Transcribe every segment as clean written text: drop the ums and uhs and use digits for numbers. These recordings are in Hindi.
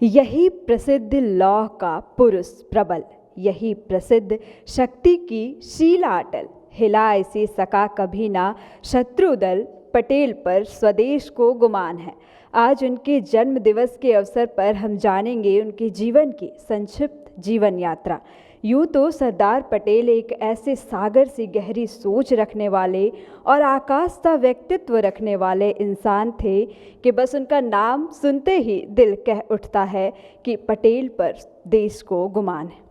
यही प्रसिद्ध लौह का पुरुष प्रबल, यही प्रसिद्ध शक्ति की शीला अटल। हिला ऐसी सका कभी ना शत्रुदल, पटेल पर स्वदेश को गुमान है। आज उनके जन्म दिवस के अवसर पर हम जानेंगे उनके जीवन की संक्षिप्त जीवन यात्रा। यूँ तो सरदार पटेल एक ऐसे सागर सी गहरी सोच रखने वाले और आकाश सा व्यक्तित्व रखने वाले इंसान थे कि बस उनका नाम सुनते ही दिल कह उठता है कि पटेल पर देश को गुमान है।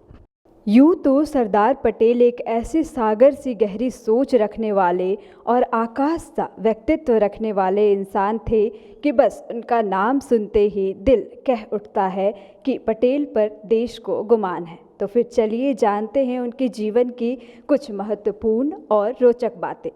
यूँ तो सरदार पटेल एक ऐसे सागर सी गहरी सोच रखने वाले और आकाश सा व्यक्तित्व रखने वाले इंसान थे कि बस उनका नाम सुनते ही दिल कह उठता है कि पटेल पर देश को गुमान है। तो फिर चलिए जानते हैं उनके जीवन की कुछ महत्वपूर्ण और रोचक बातें।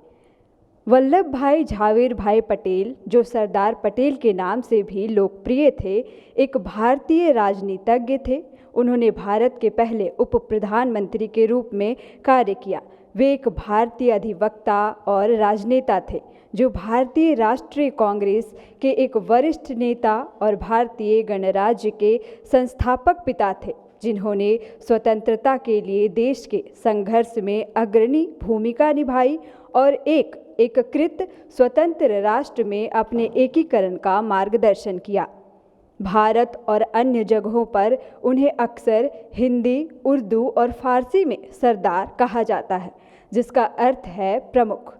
वल्लभ भाई झावेर भाई पटेल, जो सरदार पटेल के नाम से भी लोकप्रिय थे, एक भारतीय राजनीतिज्ञ थे। उन्होंने भारत के पहले उप प्रधानमंत्री के रूप में कार्य किया। वे एक भारतीय अधिवक्ता और राजनेता थे जो भारतीय राष्ट्रीय कांग्रेस के एक वरिष्ठ नेता और भारतीय गणराज्य के संस्थापक पिता थे, जिन्होंने स्वतंत्रता के लिए देश के संघर्ष में अग्रणी भूमिका निभाई और एक एकीकृत स्वतंत्र राष्ट्र में अपने एकीकरण का मार्गदर्शन किया। भारत और अन्य जगहों पर उन्हें अक्सर हिंदी, उर्दू और फारसी में सरदार कहा जाता है, जिसका अर्थ है प्रमुख।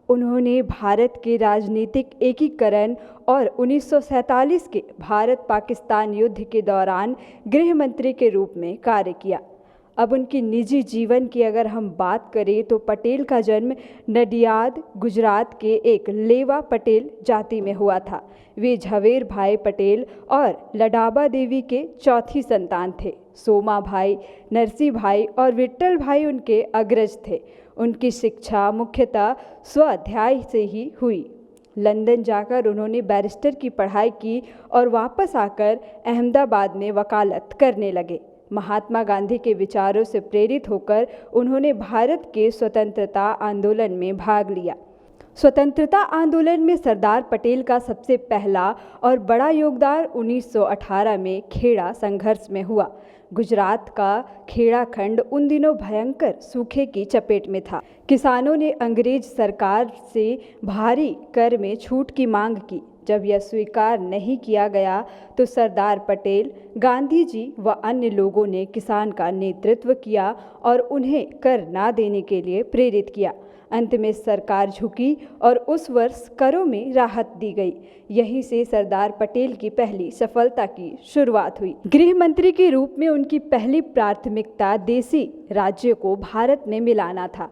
उन्होंने भारत के राजनीतिक एकीकरण और 1947 के भारत पाकिस्तान युद्ध के दौरान गृह मंत्री के रूप में कार्य किया। अब उनकी निजी जीवन की अगर हम बात करें तो पटेल का जन्म नडियाद, गुजरात के एक लेवा पटेल जाति में हुआ था। वे झावेर भाई पटेल और लडाबा देवी के चौथी संतान थे। सोमा भाई, नरसी भाई और विट्ठल भाई उनके अग्रज थे। उनकी शिक्षा मुख्यतः स्वाध्याय से ही हुई। लंदन जाकर उन्होंने बैरिस्टर की पढ़ाई की और वापस आकर अहमदाबाद में वकालत करने लगे। महात्मा गांधी के विचारों से प्रेरित होकर उन्होंने भारत के स्वतंत्रता आंदोलन में भाग लिया। स्वतंत्रता आंदोलन में सरदार पटेल का सबसे पहला और बड़ा योगदान 1918 में खेड़ा संघर्ष में हुआ। गुजरात का खेड़ा खंड उन दिनों भयंकर सूखे की चपेट में था। किसानों ने अंग्रेज सरकार से भारी कर में छूट की मांग की। जब यह स्वीकार नहीं किया गया तो सरदार पटेल, गांधी जी व अन्य लोगों ने किसान का नेतृत्व किया और उन्हें कर ना देने के लिए प्रेरित किया। अंत में सरकार झुकी और उस वर्ष करों में राहत दी गई। यहीं से सरदार पटेल की पहली सफलता की शुरुआत हुई। गृह मंत्री के रूप में उनकी पहली प्राथमिकता देसी राज्य को भारत में मिलाना था।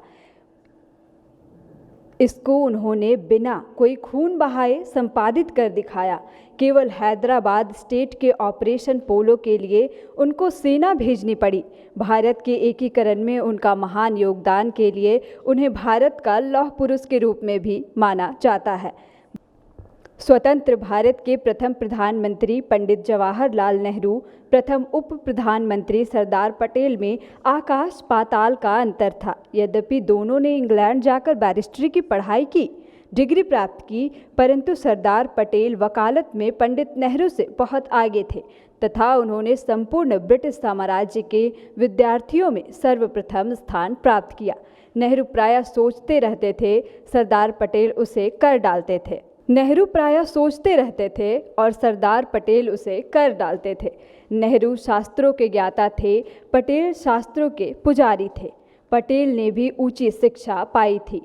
इसको उन्होंने बिना कोई खून बहाए संपादित कर दिखाया। केवल हैदराबाद स्टेट के ऑपरेशन पोलो के लिए उनको सेना भेजनी पड़ी। भारत के एकीकरण में उनका महान योगदान के लिए उन्हें भारत का लौह पुरुष के रूप में भी माना जाता है। स्वतंत्र भारत के प्रथम प्रधानमंत्री पंडित जवाहरलाल नेहरू, प्रथम उप प्रधानमंत्री सरदार पटेल में आकाश पाताल का अंतर था। यद्यपि दोनों ने इंग्लैंड जाकर बैरिस्ट्री की पढ़ाई की, डिग्री प्राप्त की, परंतु सरदार पटेल वकालत में पंडित नेहरू से बहुत आगे थे तथा उन्होंने संपूर्ण ब्रिटिश साम्राज्य के विद्यार्थियों में सर्वप्रथम स्थान प्राप्त किया। नेहरू प्रायः सोचते रहते थे, सरदार पटेल उसे कर डालते थे। नेहरू प्रायः सोचते रहते थे और सरदार पटेल उसे कर डालते थे। नेहरू शास्त्रों के ज्ञाता थे, पटेल शास्त्रों के पुजारी थे। पटेल ने भी ऊंची शिक्षा पाई थी,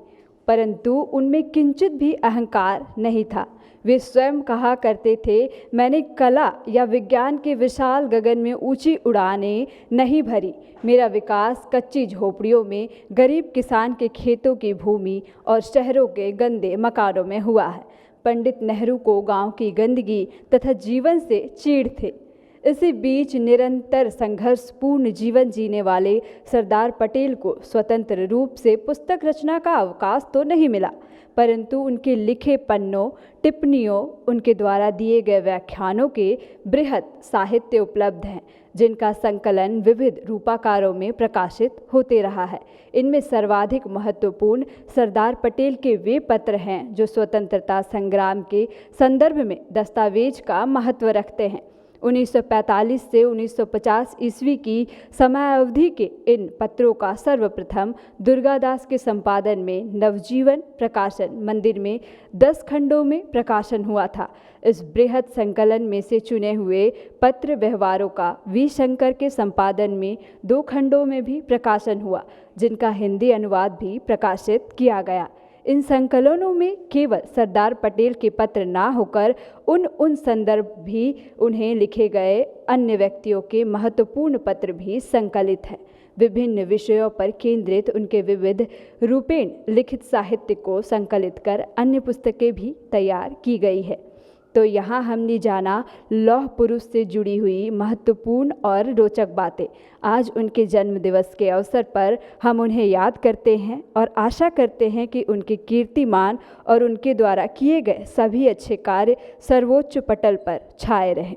परंतु उनमें किंचित भी अहंकार नहीं था। वे स्वयं कहा करते थे, मैंने कला या विज्ञान के विशाल गगन में ऊंची उड़ानें नहीं भरी। मेरा विकास कच्ची झोपड़ियों में, गरीब किसान के खेतों की भूमि और शहरों के गंदे मकानों में हुआ है। पंडित नेहरू को गांव की गंदगी तथा जीवन से चीड़ थे। इसी बीच निरंतर संघर्षपूर्ण जीवन जीने वाले सरदार पटेल को स्वतंत्र रूप से पुस्तक रचना का अवकाश तो नहीं मिला, परंतु उनके लिखे पन्नों, टिप्पणियों, उनके द्वारा दिए गए व्याख्यानों के बृहत साहित्य उपलब्ध हैं, जिनका संकलन विविध रूपाकारों में प्रकाशित होते रहा है। इनमें सर्वाधिक महत्वपूर्ण सरदार पटेल के वे पत्र हैं जो स्वतंत्रता संग्राम के संदर्भ में दस्तावेज का महत्व रखते हैं। 1945 से 1950 ईस्वी की समयावधि के इन पत्रों का सर्वप्रथम दुर्गादास के संपादन में नवजीवन प्रकाशन मंदिर में 10 खंडों में प्रकाशन हुआ था। इस बृहद संकलन में से चुने हुए पत्र व्यवहारों का वी शंकर के संपादन में 2 खंडों में भी प्रकाशन हुआ, जिनका हिंदी अनुवाद भी प्रकाशित किया गया। इन संकलनों में केवल सरदार पटेल के पत्र ना होकर उन संदर्भ भी उन्हें लिखे गए अन्य व्यक्तियों के महत्वपूर्ण पत्र भी संकलित हैं। विभिन्न विषयों पर केंद्रित उनके विविध रूपेण लिखित साहित्य को संकलित कर अन्य पुस्तकें भी तैयार की गई है। तो यहाँ हमने जाना लौह पुरुष से जुड़ी हुई महत्वपूर्ण और रोचक बातें। आज उनके जन्म दिवस के अवसर पर हम उन्हें याद करते हैं और आशा करते हैं कि उनके कीर्तिमान और उनके द्वारा किए गए सभी अच्छे कार्य सर्वोच्च पटल पर छाए रहें।